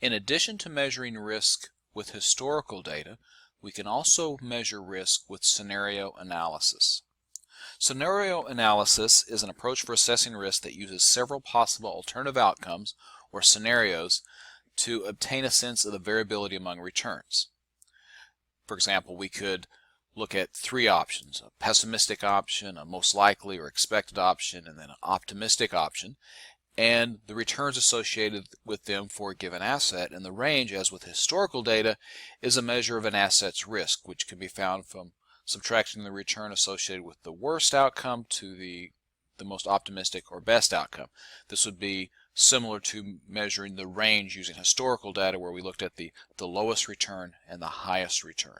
In addition to measuring risk with historical data, we can also measure risk with scenario analysis. Scenario analysis is an approach for assessing risk that uses several possible alternative outcomes or scenarios to obtain a sense of the variability among returns. For example, we could look at three options: a pessimistic option, a most likely or expected option, and then an optimistic option, and the returns associated with them for a given asset. And the range, as with historical data, is a measure of an asset's risk, which can be found from subtracting the return associated with the worst outcome to the most optimistic or best outcome. This would be similar to measuring the range using historical data, where we looked at the lowest return and the highest return.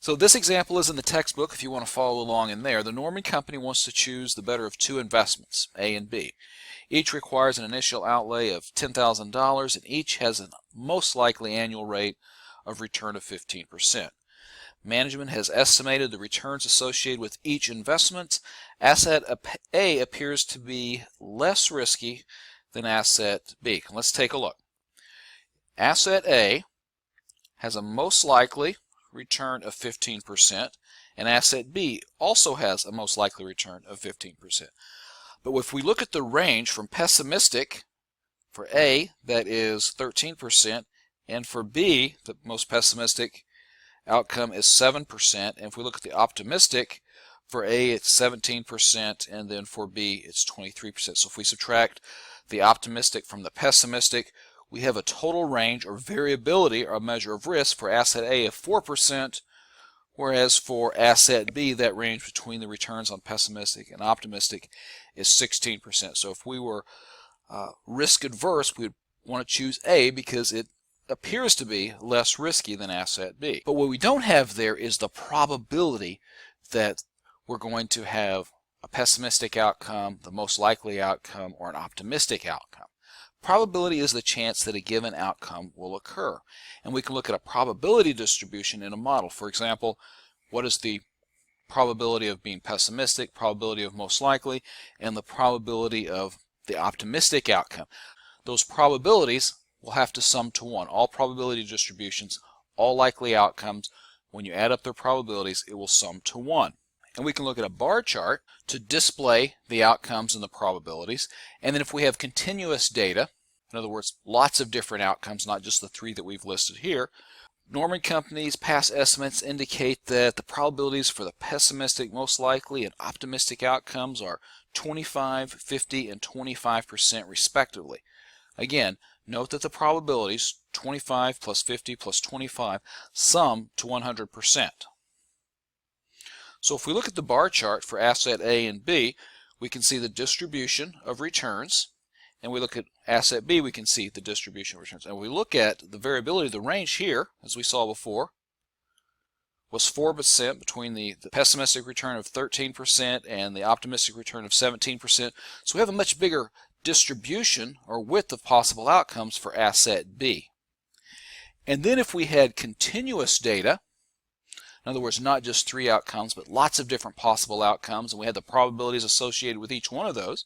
So this example is in the textbook if you want to follow along in there. The Norman Company wants to choose the better of two investments, A and B. Each requires an initial outlay of $10,000 and each has a most likely annual rate of return of 15%. Management has estimated the returns associated with each investment. Asset A appears to be less risky than asset B. Let's take a look. Asset A has a most likely return of 15%, and asset B also has a most likely return of 15%. But if we look at the range from pessimistic for A, that is 13%, and for B, the most pessimistic outcome is 7%, and if we look at the optimistic, for A it's 17%, and then for B it's 23%. So if we subtract the optimistic from the pessimistic, we have a total range or variability, or a measure of risk, for asset A of 4%, whereas for asset B, that range between the returns on pessimistic and optimistic is 16%. So if we were risk adverse, we would want to choose A because it appears to be less risky than asset B. But what we don't have there is the probability that we're going to have a pessimistic outcome, the most likely outcome, or an optimistic outcome. Probability is the chance that a given outcome will occur. And we can look at a probability distribution in a model. For example, what is the probability of being pessimistic, probability of most likely, and the probability of the optimistic outcome? Those probabilities will have to sum to 1. All probability distributions, all likely outcomes, when you add up their probabilities, it will sum to 1. And we can look at a bar chart to display the outcomes and the probabilities. And then if we have continuous data, in other words, lots of different outcomes, not just the three that we've listed here, Norman Company's past estimates indicate that the probabilities for the pessimistic, most likely, and optimistic outcomes are 25, 50, and 25% respectively. Again, note that the probabilities, 25 plus 50 plus 25, sum to 100%. So if we look at the bar chart for asset A and B, we can see the distribution of returns, and we look at asset B, we can see the distribution of returns. And we look at the variability, the range here, as we saw before, was 4% between the pessimistic return of 13% and the optimistic return of 17%. So we have a much bigger distribution or width of possible outcomes for asset B. And then if we had continuous data, in other words, not just three outcomes, but lots of different possible outcomes, and we had the probabilities associated with each one of those,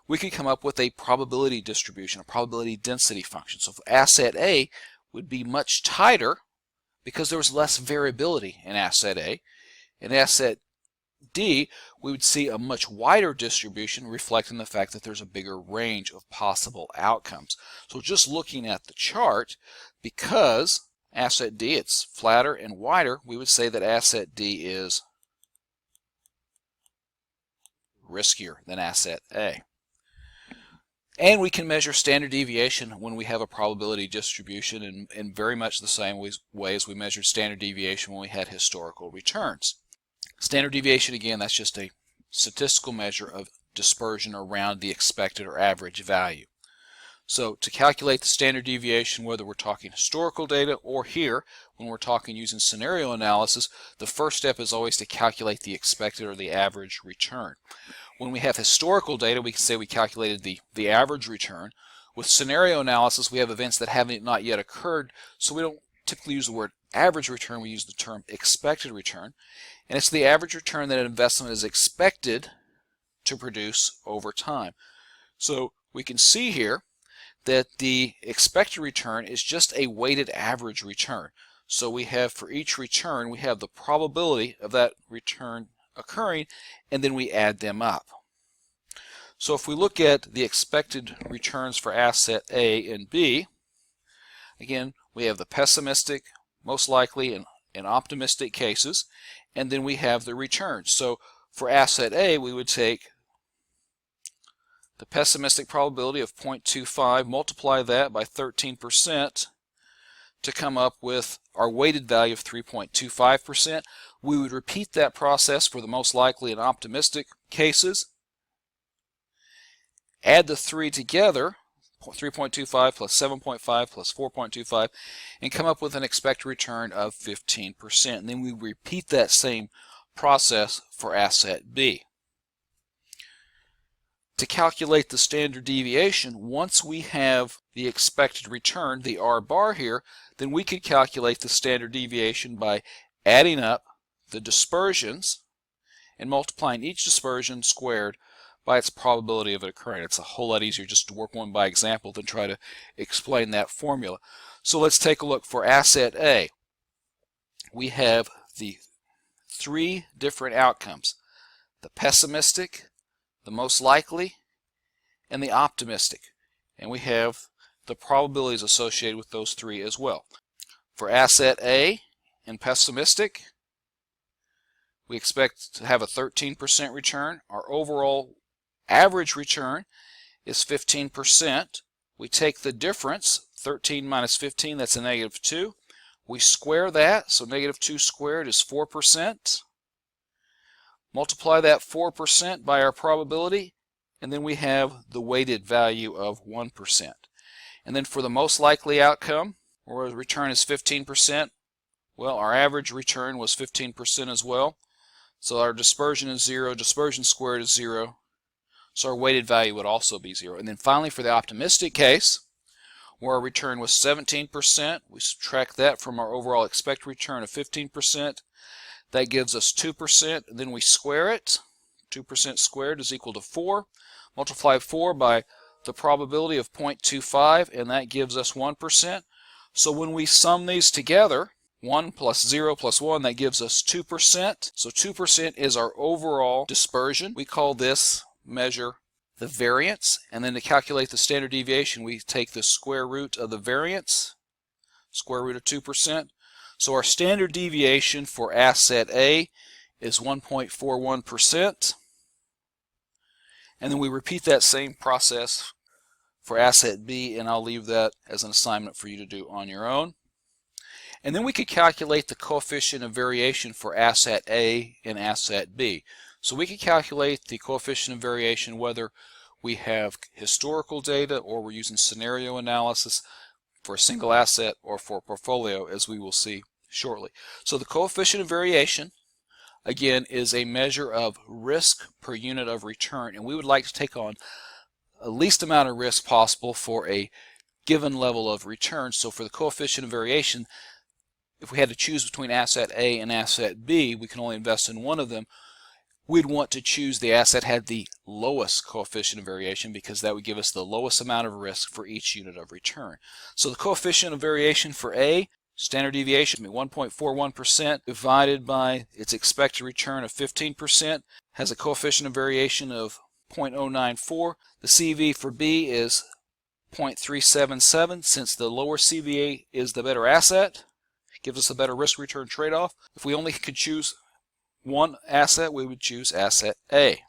we could come up with a probability distribution, a probability density function. So asset A would be much tighter because there was less variability in asset A. In asset D, we would see a much wider distribution, reflecting the fact that there's a bigger range of possible outcomes. So just looking at the chart, because asset D, it's flatter and wider, we would say that asset D is riskier than asset A. And we can measure standard deviation when we have a probability distribution in very much the same way as we measured standard deviation when we had historical returns. Standard deviation, again, that's just a statistical measure of dispersion around the expected or average value. So to calculate the standard deviation, whether we're talking historical data or here, when we're talking using scenario analysis, the first step is always to calculate the expected or the average return. When we have historical data, we can say we calculated the average return. With scenario analysis, we have events that haven't not yet occurred, so we don't typically use the word average return, we use the term expected return. And it's the average return that an investment is expected to produce over time. So we can see here that the expected return is just a weighted average return. So we have for each return, we have the probability of that return occurring, and then we add them up. So if we look at the expected returns for asset A and B, again, we have the pessimistic, most likely, and optimistic cases, and then we have the returns. So for asset A, we would take the pessimistic probability of 0.25, multiply that by 13% to come up with our weighted value of 3.25%. We would repeat that process for the most likely and optimistic cases, add the three together, 3.25 plus 7.5 plus 4.25, and come up with an expected return of 15%. And then we repeat that same process for asset B. To calculate the standard deviation, once we have the expected return, the R bar here, then we could calculate the standard deviation by adding up the dispersions and multiplying each dispersion squared by its probability of it occurring. It's a whole lot easier just to work one by example than try to explain that formula. So let's take a look for asset A. We have the three different outcomes: the pessimistic, the most likely, and the optimistic. And we have the probabilities associated with those three as well. For asset A and pessimistic, we expect to have a 13% return. Our overall average return is 15%. We take the difference, 13 minus 15, that's a negative 2. We square that, so negative 2 squared is 4%. Multiply that 4% by our probability, and then we have the weighted value of 1%. And then for the most likely outcome, where the return is 15%, well, our average return was 15% as well. So our dispersion is 0, dispersion squared is 0, so our weighted value would also be 0. And then finally for the optimistic case, where our return was 17%, we subtract that from our overall expected return of 15%. That gives us 2%, and then we square it. 2% squared is equal to 4. Multiply 4 by the probability of 0.25, and that gives us 1%. So when we sum these together, 1 plus 0 plus 1, that gives us 2%. So 2% is our overall dispersion. We call this measure the variance, and then to calculate the standard deviation, we take the square root of the variance, square root of 2%. So our standard deviation for asset A is 1.41%. And then we repeat that same process for asset B, and I'll leave that as an assignment for you to do on your own. And then we could calculate the coefficient of variation for asset A and asset B. So we could calculate the coefficient of variation whether we have historical data or we're using scenario analysis for a single asset or for a portfolio, as we will see shortly. So the coefficient of variation, again, is a measure of risk per unit of return, and we would like to take on the least amount of risk possible for a given level of return. So for the coefficient of variation, if we had to choose between asset A and asset B, we can only invest in one of them. We'd want to choose the asset had the lowest coefficient of variation, because that would give us the lowest amount of risk for each unit of return. So the coefficient of variation for A, standard deviation, 1.41% divided by its expected return of 15%, has a coefficient of variation of 0.094. The CV for B is 0.377. Since the lower CVA is the better asset, it gives us a better risk-return trade-off. If we only could choose one asset, we would choose asset A.